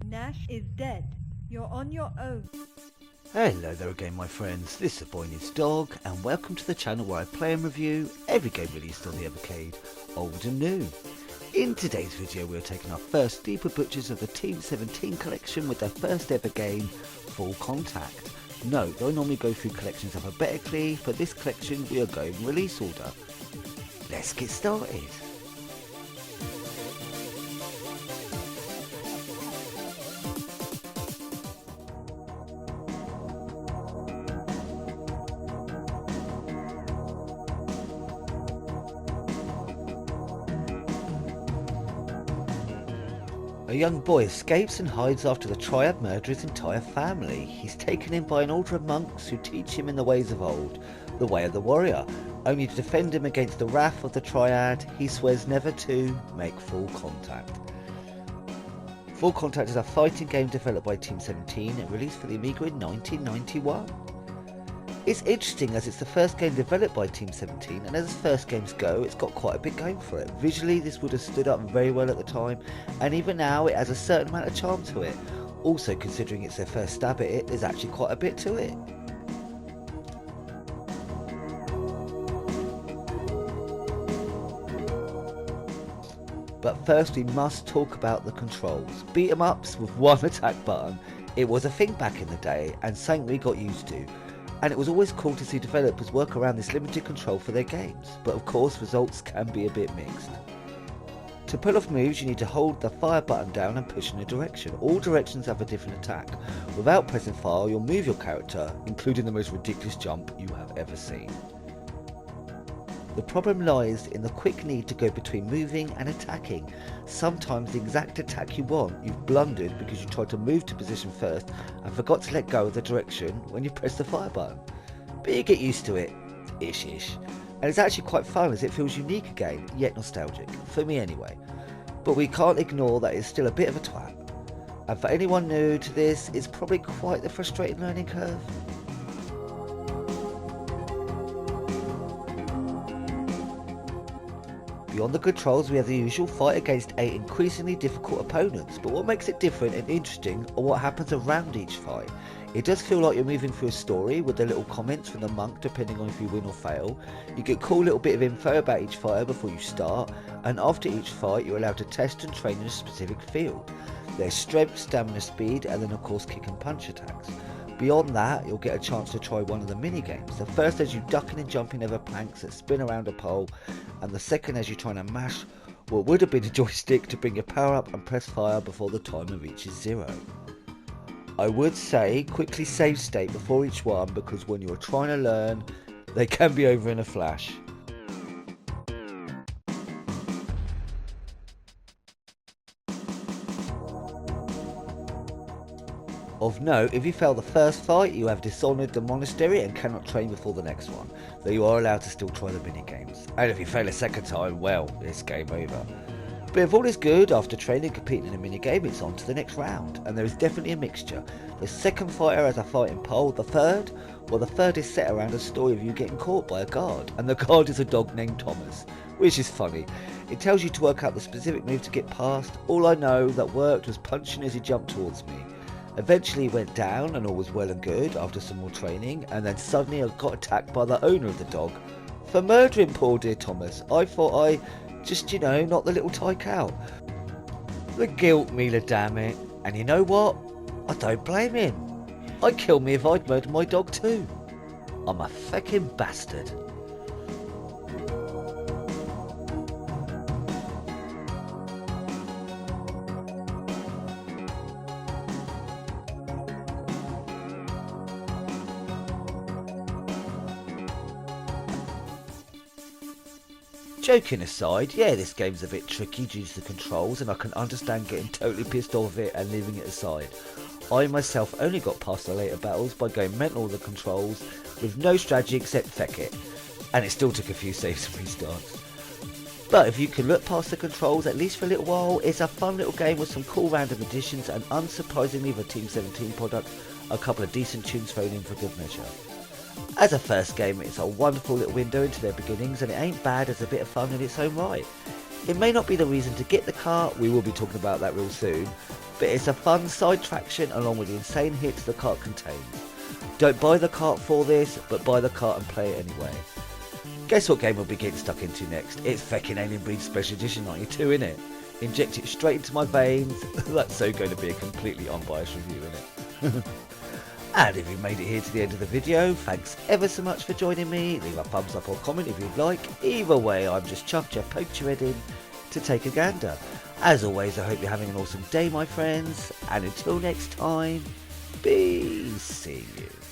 Nash is dead. You're on your own. Hello there again my friends, this is the Boy Needs Dog and welcome to the channel where I play and review every game released on the Evercade, old and new. In today's video we are taking our first deeper butchers of the Team 17 collection with their first ever game, Full Contact. Note, I normally go through collections alphabetically, for this collection we are going release order. Let's get started. A young boy escapes and hides after the triad murder his entire family. He's taken in by an order of monks who teach him in the ways of old, the way of the warrior, only to defend him against the wrath of the triad. He swears never to make full contact. Full Contact is a fighting game developed by Team 17 and released for the Amiga in 1991. It's interesting as it's the first game developed by Team 17, and as first games go, it's got quite a bit going for it. Visually this would have stood up very well at the time, and even now it has a certain amount of charm to it. Also, considering it's their first stab at it, there's actually quite a bit to it. But first we must talk about the controls. Beat 'em ups with one attack button. It was a thing back in the day and something we got used to. And it was always cool to see developers work around this limited control for their games, but of course results can be a bit mixed. To pull off moves you need to hold the fire button down and push in a direction. All directions have a different attack. Without pressing fire you'll move your character, including the most ridiculous jump you have ever seen. The problem lies in the quick need to go between moving and attacking. Sometimes the exact attack you want, you've blundered because you tried to move to position first and forgot to let go of the direction when you press the fire button. But you get used to it, ish. And it's actually quite fun as it feels unique again, yet nostalgic, for me anyway. But we can't ignore that it's still a bit of a twat. And for anyone new to this, it's probably quite the frustrating learning curve. Beyond the controls we have the usual fight against 8 increasingly difficult opponents, but what makes it different and interesting are what happens around each fight. It does feel like you're moving through a story with the little comments from the monk depending on if you win or fail. You get a cool little bit of info about each fighter before you start, and after each fight you're allowed to test and train in a specific field. There's strength, stamina, speed, and then of course kick and punch attacks. Beyond that, you'll get a chance to try one of the mini games. The first has you ducking and jumping over planks that spin around a pole, and the second has you trying to mash what would have been a joystick to bring your power up and press fire before the timer reaches 0. I would say quickly save state before each one because when you're trying to learn, they can be over in a flash. Of note, if you fail the first fight, you have dishonoured the monastery and cannot train before the next one, though you are allowed to still try the mini games. And if you fail a second time, well, it's game over. But if all is good, after training and competing in a mini game, it's on to the next round, and there is definitely a mixture. The second fighter has a fighting pole, the third is set around a story of you getting caught by a guard, and the guard is a dog named Thomas, which is funny. It tells you to work out the specific move to get past. All I know that worked was punching as he jumped towards me. Eventually he went down and all was well and good after some more training, and then suddenly I got attacked by the owner of the dog for murdering poor dear Thomas. I thought I just, knocked the little tyke out. The guilt, Mila, damn it. And you know what? I don't blame him. I'd kill me if I'd murdered my dog too. I'm a feckin' bastard. Joking aside, yeah, this game's a bit tricky due to the controls, and I can understand getting totally pissed off of it and leaving it aside. I myself only got past the later battles by going mental with the controls with no strategy except feck it, and it still took a few saves and restarts. But if you can look past the controls at least for a little while, it's a fun little game with some cool random additions, and unsurprisingly for Team 17 product, a couple of decent tunes thrown in for good measure. As a first game, it's a wonderful little window into their beginnings, and it ain't bad as a bit of fun in its own right. It may not be the reason to get the car, we will be talking about that real soon, but it's a fun side traction along with the insane hits the cart contains. Don't buy the cart for this, but buy the cart and play it anyway. Guess what game we'll be getting stuck into next? It's feckin' Alien Breed Special Edition 92, innit? Inject it straight into my veins. That's so going to be a completely unbiased review, innit? And if you've made it here to the end of the video, thanks ever so much for joining me. Leave a thumbs up or comment if you'd like. Either way, I've just chucked you, poked your head in to take a gander. As always, I hope you're having an awesome day, my friends. And until next time, be seeing you.